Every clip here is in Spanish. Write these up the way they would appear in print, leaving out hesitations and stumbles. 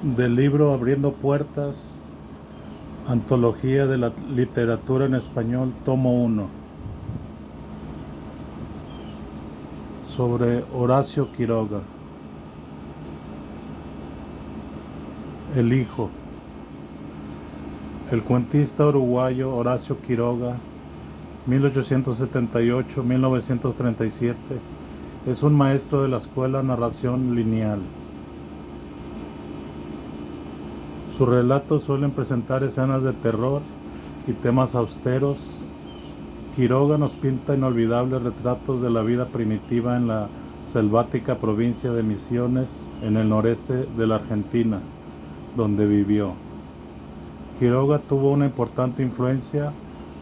Del libro Abriendo Puertas, Antología de la Literatura en Español, tomo 1, sobre Horacio Quiroga. El hijo. El cuentista uruguayo Horacio Quiroga, 1878-1937, es un maestro de la escuela narración lineal. Sus relatos suelen presentar escenas de terror y temas austeros. Quiroga nos pinta inolvidables retratos de la vida primitiva en la selvática provincia de Misiones, en el noreste de la Argentina, donde vivió. Quiroga tuvo una importante influencia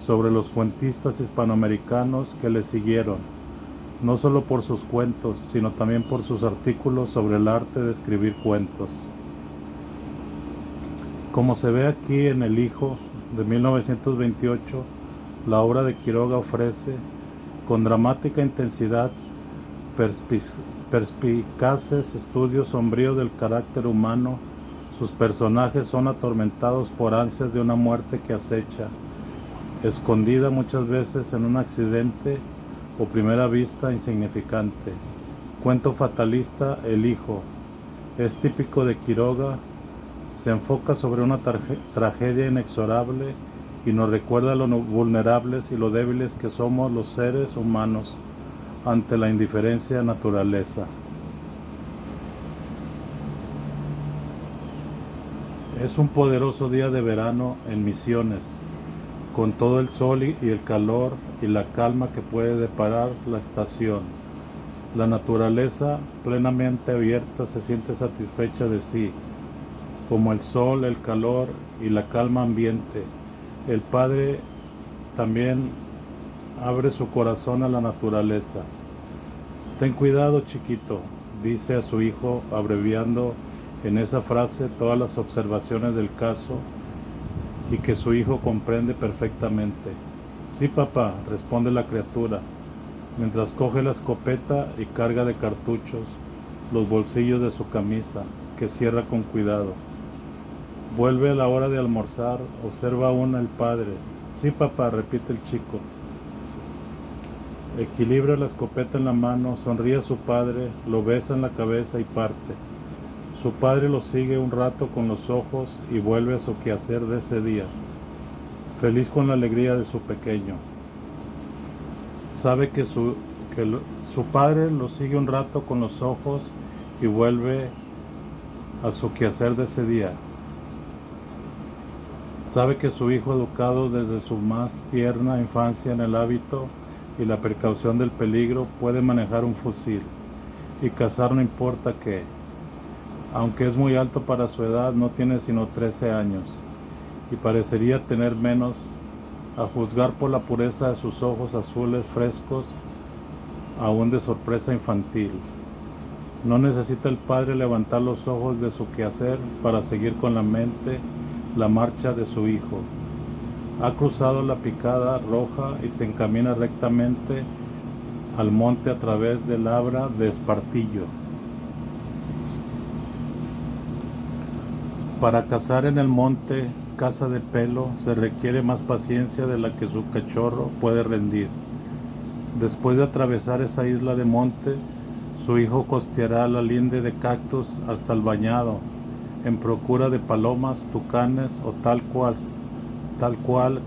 sobre los cuentistas hispanoamericanos que le siguieron, no solo por sus cuentos, sino también por sus artículos sobre el arte de escribir cuentos. Como se ve aquí en El Hijo, de 1928, la obra de Quiroga ofrece, con dramática intensidad, perspicaces estudios sombríos del carácter humano. Sus personajes son atormentados por ansias de una muerte que acecha, escondida muchas veces en un accidente o primera vista insignificante. Cuento fatalista El Hijo es típico de Quiroga. Se enfoca sobre una tragedia inexorable y nos recuerda lo vulnerables y lo débiles que somos los seres humanos ante la indiferencia de la naturaleza. Es un poderoso día de verano en Misiones, con todo el sol y el calor y la calma que puede deparar la estación. La naturaleza, plenamente abierta, se siente satisfecha de sí, como el sol, el calor y la calma ambiente. El Padre también abre su corazón a la naturaleza. Ten cuidado, chiquito, dice a su hijo, abreviando en esa frase todas las observaciones del caso y que su hijo comprende perfectamente. Sí, papá, responde la criatura, mientras coge la escopeta y carga de cartuchos los bolsillos de su camisa, que cierra con cuidado. Vuelve a la hora de almorzar, observa aún al padre. Sí, papá, repite el chico. Equilibra la escopeta en la mano, sonríe a su padre, lo besa en la cabeza y parte. Su padre lo sigue un rato con los ojos y vuelve a su quehacer de ese día, feliz con la alegría de su pequeño. Sabe que su padre lo sigue un rato con los ojos y vuelve a su quehacer de ese día. Sabe que su hijo, educado desde su más tierna infancia en el hábito y la precaución del peligro, puede manejar un fusil y cazar no importa qué. Aunque es muy alto para su edad, no tiene sino 13 años y parecería tener menos, a juzgar por la pureza de sus ojos azules frescos, aún de sorpresa infantil. No necesita el padre levantar los ojos de su quehacer para seguir con la mente la marcha de su hijo. Ha cruzado la picada roja y se encamina rectamente al monte a través del Abra de Espartillo. Para cazar en el monte, caza de pelo, se requiere más paciencia de la que su cachorro puede rendir. Después de atravesar esa isla de monte, su hijo costeará la linde de cactus hasta el bañado, en procura de palomas, tucanes o tal cual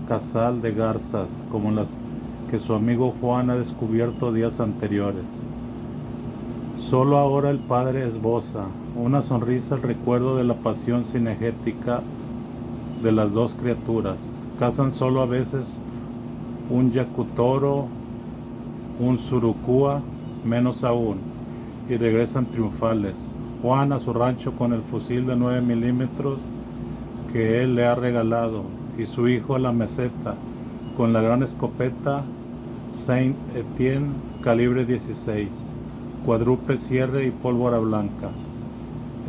casal de garzas, como las que su amigo Juan ha descubierto días anteriores. Solo ahora el padre esboza una sonrisa al recuerdo de la pasión cinegética de las dos criaturas. Cazan solo a veces un yacutoro, un surucúa, menos aún, y regresan triunfales. Juan a su rancho con el fusil de 9 milímetros que él le ha regalado, y su hijo a la meseta con la gran escopeta Saint Etienne calibre 16, cuádruple cierre y pólvora blanca.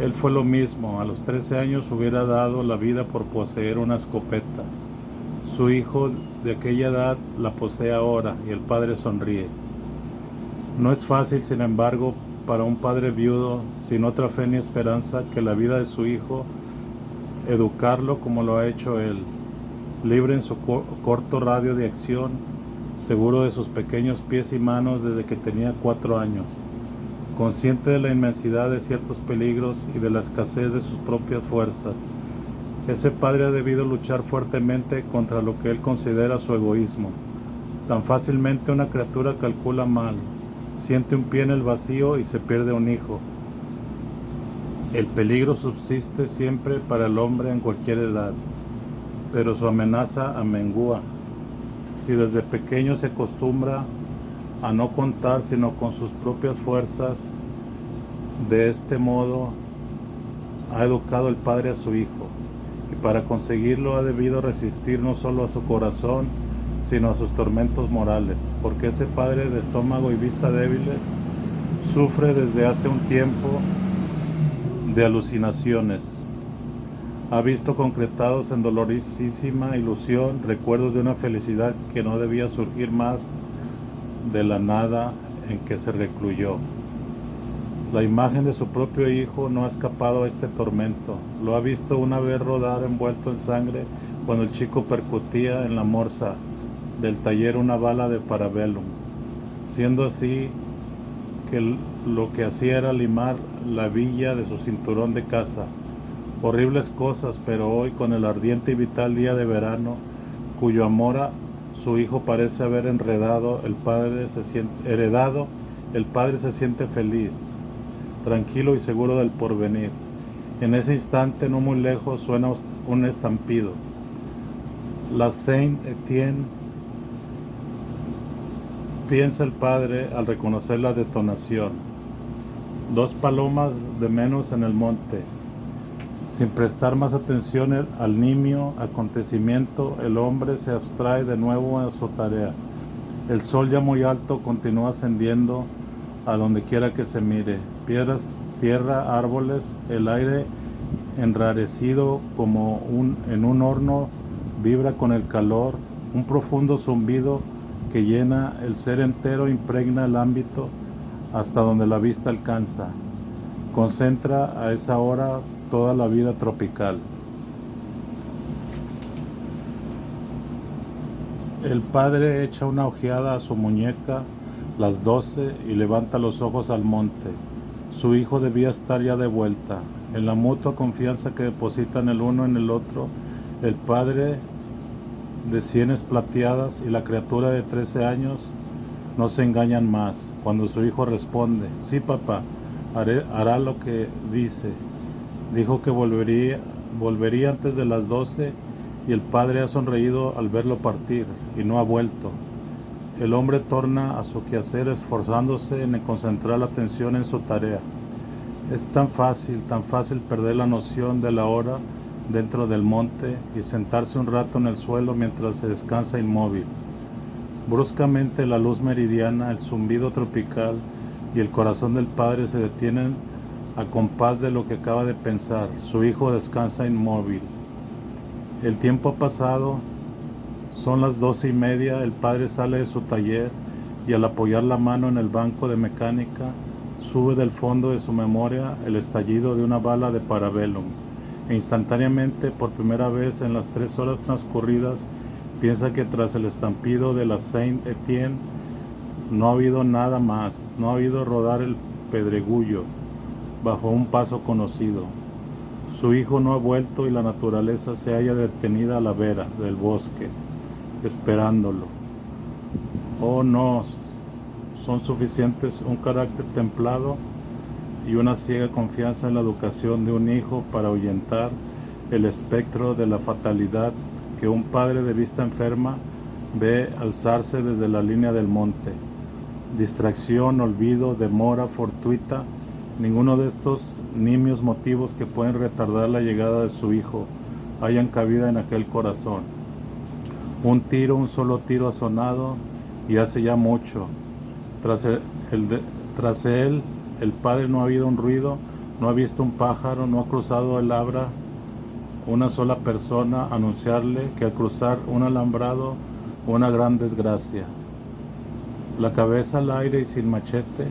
Él fue lo mismo, a los 13 años hubiera dado la vida por poseer una escopeta. Su hijo de aquella edad la posee ahora y el padre sonríe. No es fácil, sin embargo, para un padre viudo, sin otra fe ni esperanza que la vida de su hijo, educarlo como lo ha hecho él, libre en su corto radio de acción, seguro de sus pequeños pies y manos desde que tenía 4 años, consciente de la inmensidad de ciertos peligros y de la escasez de sus propias fuerzas. Ese padre ha debido luchar fuertemente contra lo que él considera su egoísmo. Tan fácilmente una criatura calcula mal, siente un pie en el vacío y se pierde un hijo. El peligro subsiste siempre para el hombre en cualquier edad, pero su amenaza amengúa. Si desde pequeño se acostumbra a no contar sino con sus propias fuerzas, de este modo ha educado el padre a su hijo, y para conseguirlo ha debido resistir no solo a su corazón, sino a sus tormentos morales, porque ese padre de estómago y vista débiles sufre desde hace un tiempo de alucinaciones. Ha visto concretados en dolorosísima ilusión recuerdos de una felicidad que no debía surgir más de la nada en que se recluyó. La imagen de su propio hijo no ha escapado a este tormento. Lo ha visto una vez rodar envuelto en sangre cuando el chico percutía en la morsa del taller una bala de Parabellum, siendo así que lo que hacía era limar la villa de su cinturón de caza. Horribles cosas, pero hoy, con el ardiente y vital día de verano, cuyo amor a su hijo parece haber heredado, el padre se siente feliz, tranquilo y seguro del porvenir. En ese instante, no muy lejos, suena un estampido. La Saint-Étienne, piensa el padre al reconocer la detonación. 2 palomas de menos en el monte. Sin prestar más atención al nimio acontecimiento, el hombre se abstrae de nuevo a su tarea. El sol ya muy alto continúa ascendiendo a donde quiera que se mire. Piedras, tierra, árboles, el aire enrarecido como en un horno vibra con el calor. Un profundo zumbido que llena el ser entero impregna el ámbito hasta donde la vista alcanza. Concentra a esa hora toda la vida tropical. El padre echa una ojeada a su muñeca, las 12, y levanta los ojos al monte. Su hijo debía estar ya de vuelta. En la mutua confianza que depositan el uno en el otro, el padre de sienes plateadas y la criatura de 13 años no se engañan más. Cuando su hijo responde: sí, papá, hará lo que dice. Dijo que volvería antes de las 12, y el padre ha sonreído al verlo partir y no ha vuelto. El hombre torna a su quehacer esforzándose en concentrar la atención en su tarea. Es tan fácil perder la noción de la hora dentro del monte y sentarse un rato en el suelo mientras se descansa inmóvil. Bruscamente la luz meridiana, el zumbido tropical y el corazón del padre se detienen a compás de lo que acaba de pensar. Su hijo descansa inmóvil. El tiempo ha pasado, son las 12:30, el padre sale de su taller y al apoyar la mano en el banco de mecánica, sube del fondo de su memoria el estallido de una bala de Parabellum. E instantáneamente, por primera vez en las 3 horas transcurridas, piensa que tras el estampido de la Saint-Étienne no ha habido nada más, no ha habido rodar el pedregullo bajo un paso conocido. Su hijo no ha vuelto y la naturaleza se halla detenida a la vera del bosque, esperándolo. Oh no, son suficientes un carácter templado y una ciega confianza en la educación de un hijo para ahuyentar el espectro de la fatalidad que un padre de vista enferma ve alzarse desde la línea del monte. Distracción, olvido, demora fortuita, ninguno de estos nimios motivos que pueden retardar la llegada de su hijo hayan cabida en aquel corazón. Un solo tiro ha sonado y hace ya mucho. Tras él, el padre no ha habido un ruido, no ha visto un pájaro, no ha cruzado el abra una sola persona anunciarle que al cruzar un alambrado una gran desgracia. La cabeza al aire y sin machete,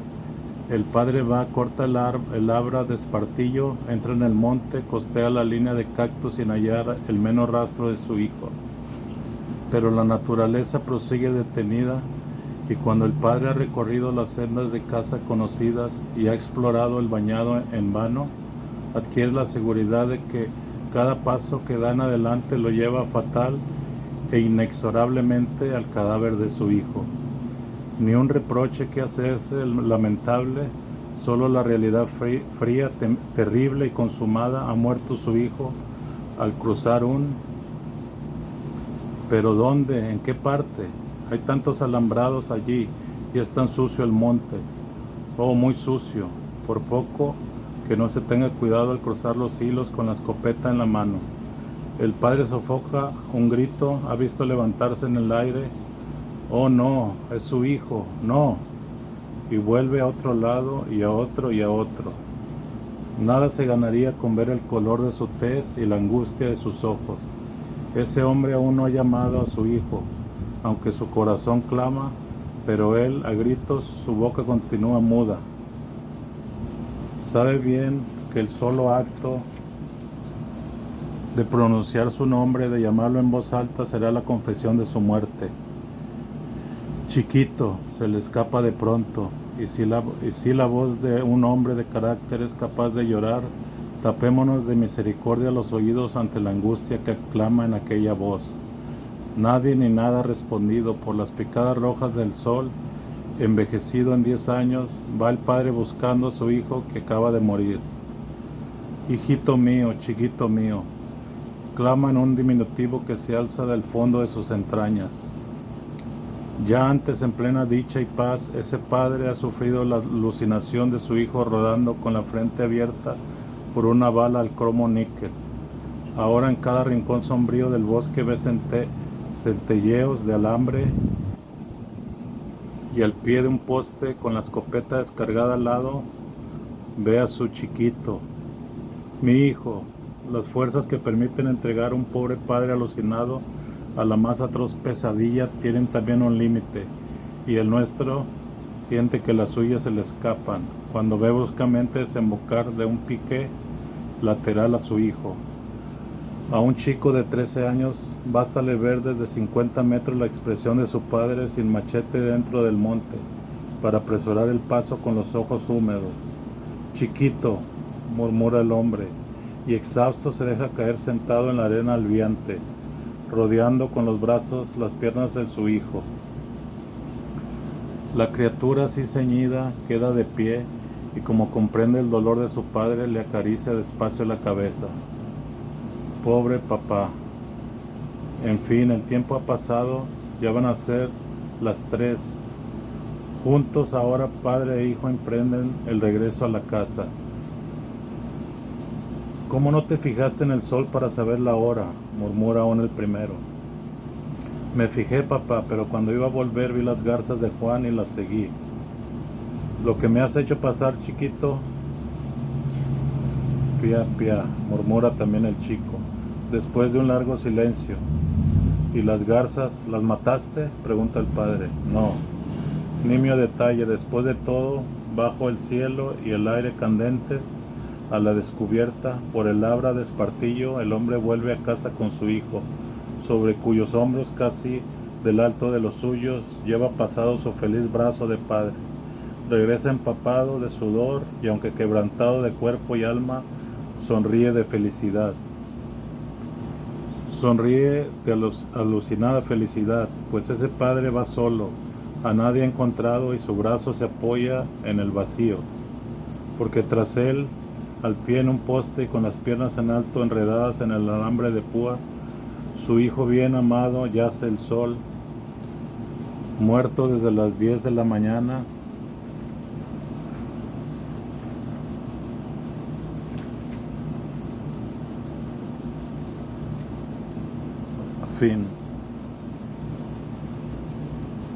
El padre va, corta el arbra de espartillo, entra en el monte, costea la línea de cactus sin hallar el menos rastro de su hijo. Pero la naturaleza prosigue detenida, y cuando el padre ha recorrido las sendas de casa conocidas y ha explorado el bañado en vano, adquiere la seguridad de que cada paso que da en adelante lo lleva fatal e inexorablemente al cadáver de su hijo. Ni un reproche que hacerse lamentable, solo la realidad fría, terrible y consumada. Ha muerto su hijo al cruzar un... ¿Pero dónde? ¿En qué parte? Hay tantos alambrados allí y es tan sucio el monte. Oh, muy sucio. Por poco que no se tenga cuidado al cruzar los hilos con la escopeta en la mano. El padre sofoca un grito, ha visto levantarse en el aire. Oh no, es su hijo, no. Y vuelve a otro lado y a otro y a otro. Nada se ganaría con ver el color de su tez y la angustia de sus ojos. Ese hombre aún no ha llamado a su hijo, aunque su corazón clama, pero él, a gritos, su boca continúa muda. Sabe bien que el solo acto de pronunciar su nombre, de llamarlo en voz alta, será la confesión de su muerte. Chiquito, se le escapa de pronto, y si la voz de un hombre de carácter es capaz de llorar, tapémonos de misericordia los oídos ante la angustia que clama en aquella voz. Nadie ni nada ha respondido. Por las picadas rojas del sol, envejecido en 10 años, va el padre buscando a su hijo que acaba de morir. Hijito mío, chiquito mío, clama en un diminutivo que se alza del fondo de sus entrañas. Ya antes, en plena dicha y paz, ese padre ha sufrido la alucinación de su hijo rodando con la frente abierta por una bala al cromo níquel. Ahora en cada rincón sombrío del bosque ve centelleos de alambre, y al pie de un poste con la escopeta descargada al lado ve a su chiquito. Mi hijo. Las fuerzas que permiten entregar a un pobre padre alucinado a la más atroz pesadilla tienen también un límite, y el nuestro siente que las suyas se le escapan cuando ve bruscamente desembocar de un pique lateral a su hijo. A un chico de 13 años bástale ver desde 50 metros la expresión de su padre sin machete dentro del monte, para apresurar el paso con los ojos húmedos. Chiquito, murmura el hombre, y exhausto se deja caer sentado en la arena albiante, rodeando con los brazos las piernas de su hijo. La criatura, así ceñida, queda de pie, y como comprende el dolor de su padre, le acaricia despacio la cabeza. Pobre papá. En fin, el tiempo ha pasado, ya van a ser las 3. Juntos ahora padre e hijo emprenden el regreso a la casa. ¿Cómo no te fijaste en el sol para saber la hora?, murmura aún el primero. Me fijé, papá, pero cuando iba a volver vi las garzas de Juan y las seguí. Lo que me has hecho pasar, chiquito. Pia, pia, murmura también el chico, después de un largo silencio. ¿Y las garzas, las mataste?, pregunta el padre. No, nimio detalle, después de todo, bajo el cielo y el aire candentes, a la descubierta, por el labra de espartillo, el hombre vuelve a casa con su hijo, sobre cuyos hombros, casi del alto de los suyos, lleva pasado su feliz brazo de padre. Regresa empapado de sudor y, aunque quebrantado de cuerpo y alma, sonríe de felicidad. Sonríe de alucinada felicidad, pues ese padre va solo, a nadie ha encontrado, y su brazo se apoya en el vacío, porque tras él, al pie en un poste y con las piernas en alto enredadas en el alambre de púa, su hijo bien amado yace el sol, muerto desde las 10 de la mañana. Fin.